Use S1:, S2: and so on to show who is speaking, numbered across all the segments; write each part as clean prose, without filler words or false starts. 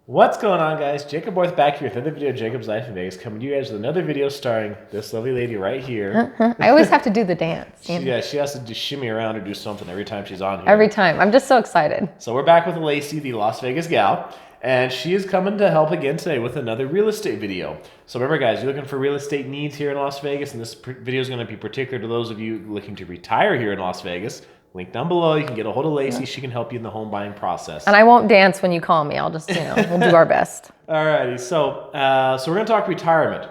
S1: What's going on, guys? Jacob Borth back here with another video of Jacob's Life in Vegas, coming to you guys with another video starring this lovely lady right here.
S2: I always have to do the dance.
S1: Yeah, she has to just shimmy around or do something every time she's on here.
S2: Every time. I'm just so excited.
S1: So we're back with Laci, the Las Vegas gal, and she is coming to help again today with another real estate video. So remember, guys, you're looking for real estate needs here in Las Vegas, and this video is going to be particular to those of you looking to retire here in Las Vegas. Link down below. You can get a hold of Laci. She can help you in the home buying process.
S2: And I won't dance when you call me. I'll just, we'll do our best.
S1: Alrighty. So we're going to talk retirement.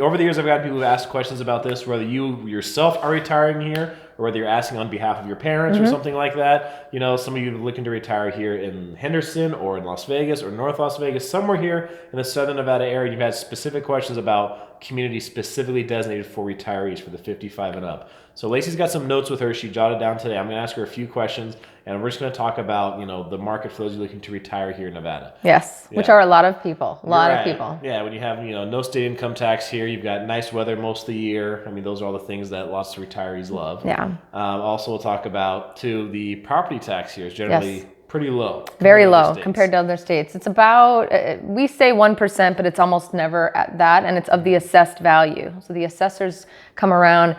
S1: Over the years, I've got people who ask questions about this, whether you yourself are retiring here or whether you're asking on behalf of your parents or something like that. You know, some of you are looking to retire here in Henderson or in Las Vegas or North Las Vegas, somewhere here in the Southern Nevada area. You've had specific questions about communities specifically designated for retirees for the 55 and up. So Laci's got some notes with her. She jotted down today. I'm going to ask her a few questions, and we're just going to talk about, the market for those looking to retire here in Nevada.
S2: Yes, which are a lot of people. A lot of people.
S1: Yeah, when you have, no state income tax here, you've got nice weather most of the year. I mean, those are all the things that lots of retirees love.
S2: Yeah.
S1: Also, we'll talk about, too, the property tax here is generally pretty low.
S2: Very low compared to other states. It's about, we say 1%, but it's almost never at that, and it's of the assessed value. So the assessors come around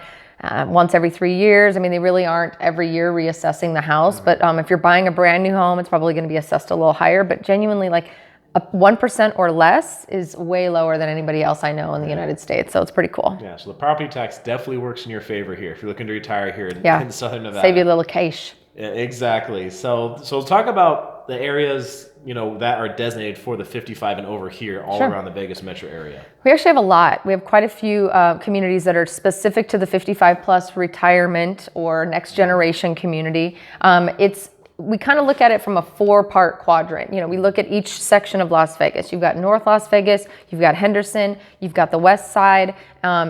S2: once every 3 years. I mean, they really aren't every year reassessing the house, but if you're buying a brand new home, it's probably going to be assessed a little higher, but genuinely like 1% or less is way lower than anybody else I know in the United States. So it's pretty cool.
S1: Yeah, so the property tax definitely works in your favor here if you're looking to retire here in Southern Nevada.
S2: Save you a little cash.
S1: Yeah, exactly. So let's talk about the areas, that are designated for the 55 and over here all around the Vegas metro area.
S2: We actually have a lot. We have quite a few communities that are specific to the 55 plus retirement or next generation community. We kind of look at it from a 4-part quadrant. We look at each section of Las Vegas. You've got North Las Vegas, you've got Henderson, you've got the west side,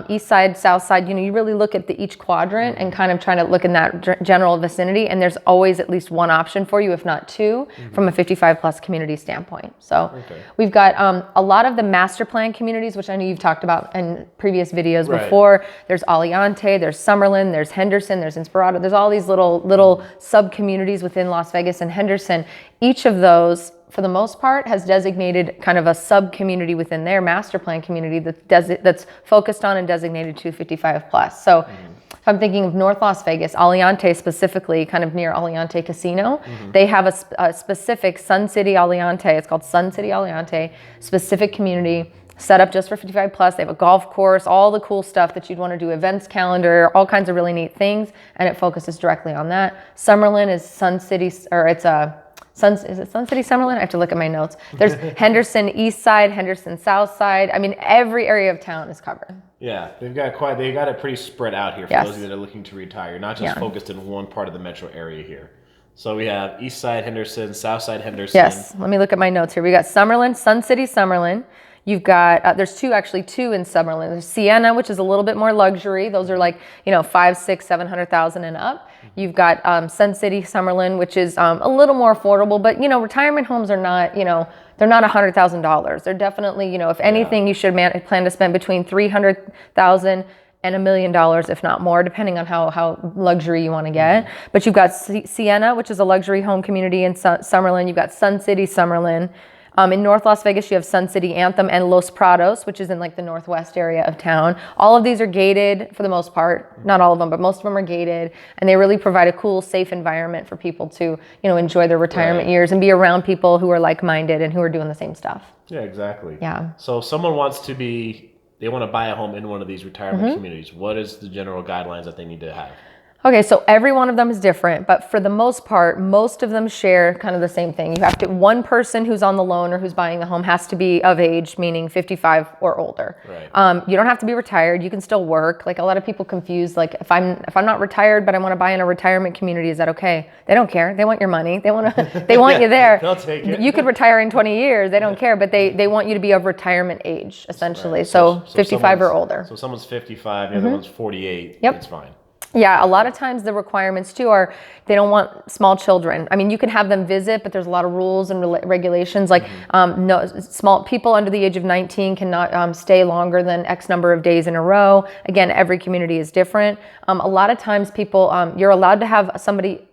S2: east side, south side. You really look at each quadrant and kind of trying to look in that general vicinity. And there's always at least one option for you, if not two, from a 55 plus community standpoint. So we've got a lot of the master plan communities, which I know you've talked about in previous videos before. There's Aliante, there's Summerlin, there's Henderson, there's Inspirado. There's all these little sub communities within Las Vegas and Henderson. Each of those, for the most part, has designated kind of a sub-community within their master plan community that's focused on and designated to 55 plus. So if I'm thinking of North Las Vegas, Aliante specifically, kind of near Aliante Casino, they have a specific Sun City Aliante, it's called Sun City Aliante, specific community set up just for 55 plus. They have a golf course, all the cool stuff that you'd want to do, events calendar, all kinds of really neat things, and it focuses directly on that. Summerlin is Sun City, or it's is it Sun City Summerlin? I have to look at my notes. There's Henderson East Side, Henderson South Side. I mean, every area of town is covered.
S1: Yeah, they got it pretty spread out here for those of you that are looking to retire, not just focused in one part of the metro area here. So we have East Side Henderson, South Side Henderson.
S2: Yes, let me look at my notes here. We got Summerlin, Sun City Summerlin. You've got, there's two in Summerlin. There's Siena, which is a little bit more luxury. Those are like, 5, 6, 700,000 and up. You've got Sun City Summerlin, which is a little more affordable, but retirement homes are not, they're not $100,000. They're definitely, if anything, you should plan to spend between $300,000 and $1 million, if not more, depending on how luxury you want to get. But you've got Siena, which is a luxury home community in Summerlin. You've got Sun City Summerlin. In North Las Vegas, you have Sun City Anthem and Los Prados, which is in like the northwest area of town. All of these are gated for the most part, not all of them, but most of them are gated, and they really provide a cool, safe environment for people to, enjoy their retirement years and be around people who are like-minded and who are doing the same stuff.
S1: Yeah, exactly.
S2: Yeah.
S1: So if someone they want to buy a home in one of these retirement communities, what is the general guidelines that they need to have?
S2: Okay, so every one of them is different, but for the most part, most of them share kind of the same thing. You have to, one person who's on the loan or who's buying the home has to be of age, meaning 55 or older. Right. You don't have to be retired. You can still work. Like a lot of people confuse, like if I'm not retired, but I want to buy in a retirement community, is that okay? They don't care. They want your money. They want you there.
S1: They'll take it.
S2: You could retire in 20 years. They don't care, but they want you to be of retirement age, essentially.
S1: Right.
S2: So 55 or older.
S1: So someone's 55, the other one's 48.
S2: Yep.
S1: It's fine.
S2: Yeah, a lot of times the requirements too are they don't want small children. I mean, you can have them visit, but there's a lot of rules and regulations. Like no small people under the age of 19 cannot stay longer than X number of days in a row. Again, every community is different. A lot of times people, you're allowed to have somebody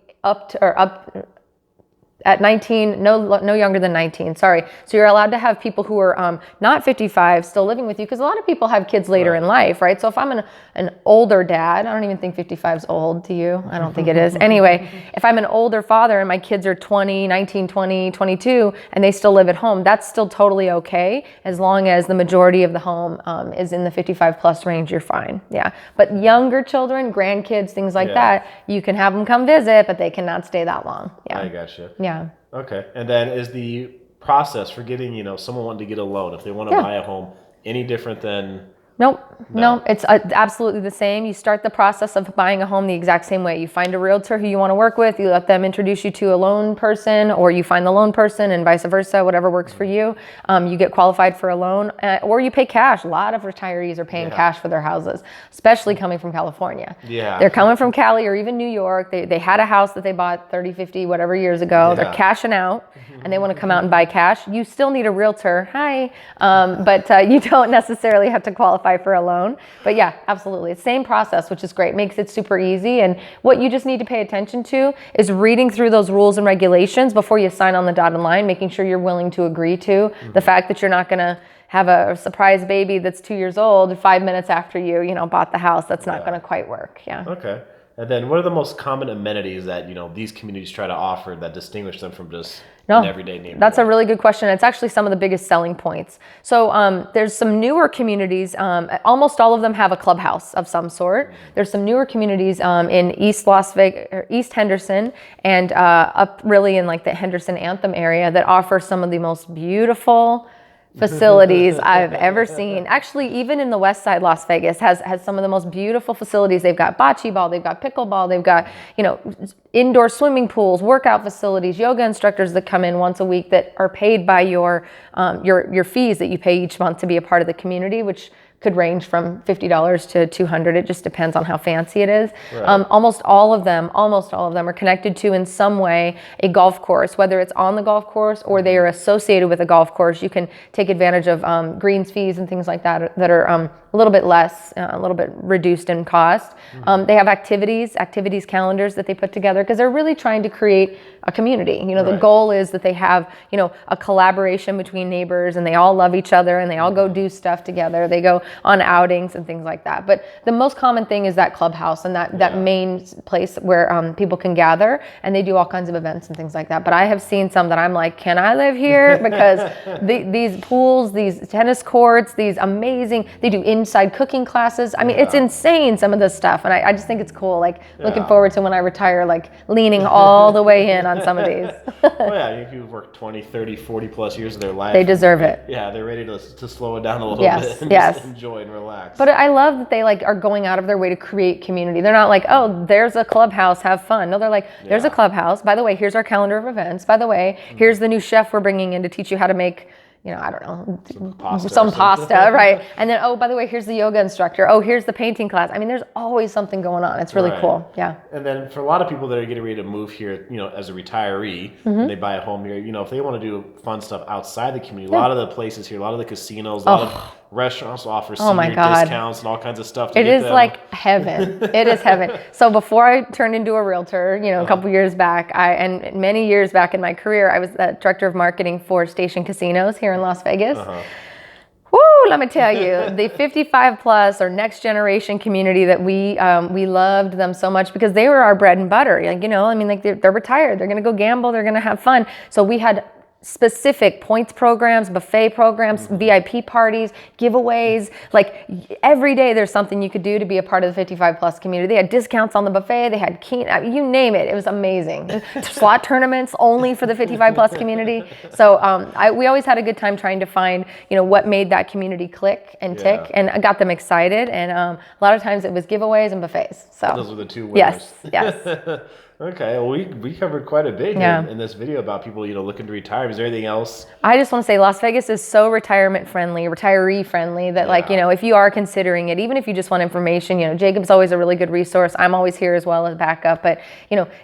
S2: At 19, no younger than 19, sorry. So you're allowed to have people who are not 55 still living with you, because a lot of people have kids later in life, right? So if I'm an older dad, I don't even think 55 is old to you. I don't think it is. Anyway, if I'm an older father and my kids are 20, 19, 20, 22, and they still live at home, that's still totally okay, as long as the majority of the home is in the 55 plus range, you're fine. Yeah. But younger children, grandkids, things like that, you can have them come visit, but they cannot stay that long. Yeah.
S1: I gotcha.
S2: Yeah.
S1: Okay. And then is the process for getting, someone wanting to get a loan, if they want to buy a home, any different than...
S2: Nope. No, it's absolutely the same. You start the process of buying a home the exact same way. You find a realtor who you want to work with, you let them introduce you to a loan person, or you find the loan person and vice versa, whatever works for you. You get qualified for a loan, or you pay cash. A lot of retirees are paying cash for their houses, especially coming from California.
S1: Yeah.
S2: They're coming from Cali or even New York. They had a house that they bought 30, 50, whatever years ago. Yeah. They're cashing out and they want to come out and buy cash. You still need a realtor. Hi. But you don't necessarily have to qualify for a loan. But yeah, absolutely. Same process, which is great. Makes it super easy. And what you just need to pay attention to is reading through those rules and regulations before you sign on the dotted line, making sure you're willing to agree to the fact that you're not going to have a surprise baby that's 2 years old 5 minutes after you bought the house. That's not going to quite work. Yeah.
S1: Okay. And then what are the most common amenities that, these communities try to offer that distinguish them from just an everyday neighborhood?
S2: That's a really good question. It's actually some of the biggest selling points. So there's some newer communities. Almost all of them have a clubhouse of some sort. There's some newer communities in East Las Vegas, or East Henderson, and up really in like the Henderson Anthem area that offer some of the most beautiful facilities I've ever seen. Actually, even in the West Side, Las Vegas has some of the most beautiful facilities. They've got bocce ball, they've got pickleball, they've got, indoor swimming pools, workout facilities, yoga instructors that come in once a week that are paid by your fees that you pay each month to be a part of the community, which could range from $50 to $200. It just depends on how fancy it is. Right. Almost all of them are connected to in some way a golf course, whether it's on the golf course or they are associated with a golf course. You can take advantage of greens fees and things like that are a little bit less, a little bit reduced in cost. They have activities calendars that they put together because they're really trying to create a community. The goal is that they have, a collaboration between neighbors and they all love each other and they all go do stuff together. They go on outings and things like that. But the most common thing is that clubhouse and that main place where people can gather, and they do all kinds of events and things like that. But I have seen some that I'm like, can I live here? Because these pools, these tennis courts, these amazing, they do inside cooking classes. I mean, it's insane, some of this stuff. And I just think it's cool. Like looking forward to when I retire, like leaning all the way in on some of these.
S1: Well, yeah, if you've worked 20, 30, 40 plus years of their life.
S2: They deserve it.
S1: Yeah, they're ready to slow it down a little bit and just enjoy and relax.
S2: But I love that they are going out of their way to create community. They're not like, oh, there's a clubhouse, have fun. No, they're like, there's a clubhouse. By the way, here's our calendar of events. By the way, here's the new chef we're bringing in to teach you how to make, I don't know, some pasta, right? And then, oh, by the way, here's the yoga instructor. Oh, here's the painting class. I mean, there's always something going on. It's really cool. Yeah.
S1: And then for a lot of people that are getting ready to move here, as a retiree, and they buy a home here, if they want to do fun stuff outside the community, a lot of the places here, a lot of the casinos, a lot of restaurants offer senior discounts and all kinds of stuff.
S2: It is like heaven. It is heaven. So before I turned into a realtor, a couple years back, and many years back in my career, I was the director of marketing for Station Casinos here in Las Vegas. Woo, let me tell you, the 55 plus or next generation community that we loved them so much because they were our bread and butter. They're retired. They're going to go gamble. They're going to have fun. So we had specific points programs, buffet programs, VIP parties, giveaways. Like every day there's something you could do to be a part of the 55 plus community. They had discounts on the buffet. They had you name it. It was amazing. Slot tournaments only for the 55 plus community. So we always had a good time trying to find, what made that community click and tick, and I got them excited. And a lot of times it was giveaways and buffets. So
S1: those were the two winners.
S2: Yes.
S1: Okay, well, we covered quite a bit here in this video about people, looking to retire. Is there anything else?
S2: I just want to say Las Vegas is so retirement friendly, retiree friendly that if you are considering it, even if you just want information, Jacob's always a really good resource. I'm always here as well as backup. But,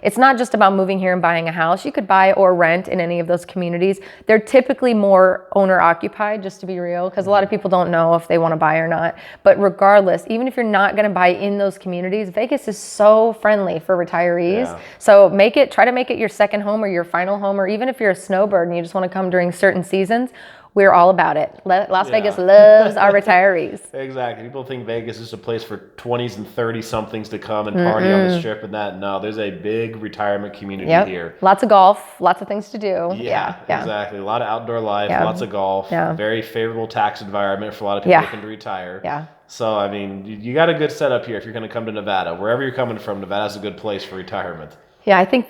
S2: it's not just about moving here and buying a house. You could buy or rent in any of those communities. They're typically more owner occupied, just to be real, because a lot of people don't know if they want to buy or not. But regardless, even if you're not going to buy in those communities, Vegas is so friendly for retirees So try to make it your second home or your final home, or even if you're a snowbird and you just want to come during certain seasons, we're all about it. Las Vegas loves our retirees.
S1: Exactly. People think Vegas is a place for 20s and 30 somethings to come and party on the strip and that. No, there's a big retirement community here.
S2: Lots of golf, lots of things to do. Yeah.
S1: Exactly. A lot of outdoor life, lots of golf, very favorable tax environment for a lot of people looking to retire.
S2: Yeah.
S1: So, I mean, you got a good setup here if you're going to come to Nevada. Wherever you're coming from, Nevada's a good place for retirement.
S2: Yeah, I think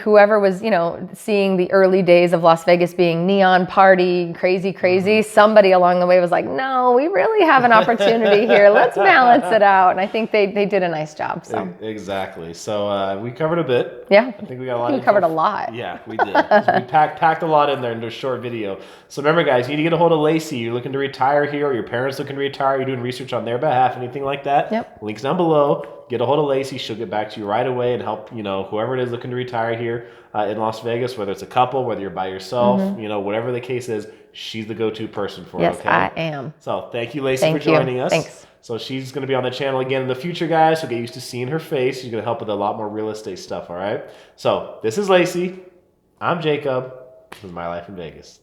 S2: whoever was, seeing the early days of Las Vegas being neon party, crazy, somebody along the way was like, no, we really have an opportunity here. Let's balance it out. And I think they did a nice job. So
S1: exactly. So we covered a bit.
S2: Yeah.
S1: I think we got a lot.
S2: We covered a lot.
S1: Yeah, we did. We packed a lot in there into a short video. So remember, guys, you need to get a hold of Laci. You're looking to retire here, or your parents looking to retire. You're doing research on their behalf, anything like that.
S2: Yep.
S1: Links down below. Get a hold of Laci. She'll get back to you right away and help, whoever it is looking to retire here in Las Vegas, whether it's a couple, whether you're by yourself, whatever the case is, she's the go-to person for it.
S2: Yes,
S1: okay?
S2: I am.
S1: So thank you, Laci, for joining us.
S2: Thanks.
S1: So she's going to be on the channel again in the future, guys. So get used to seeing her face. She's going to help with a lot more real estate stuff, all right? So this is Laci. I'm Jacob. This is My Life in Vegas.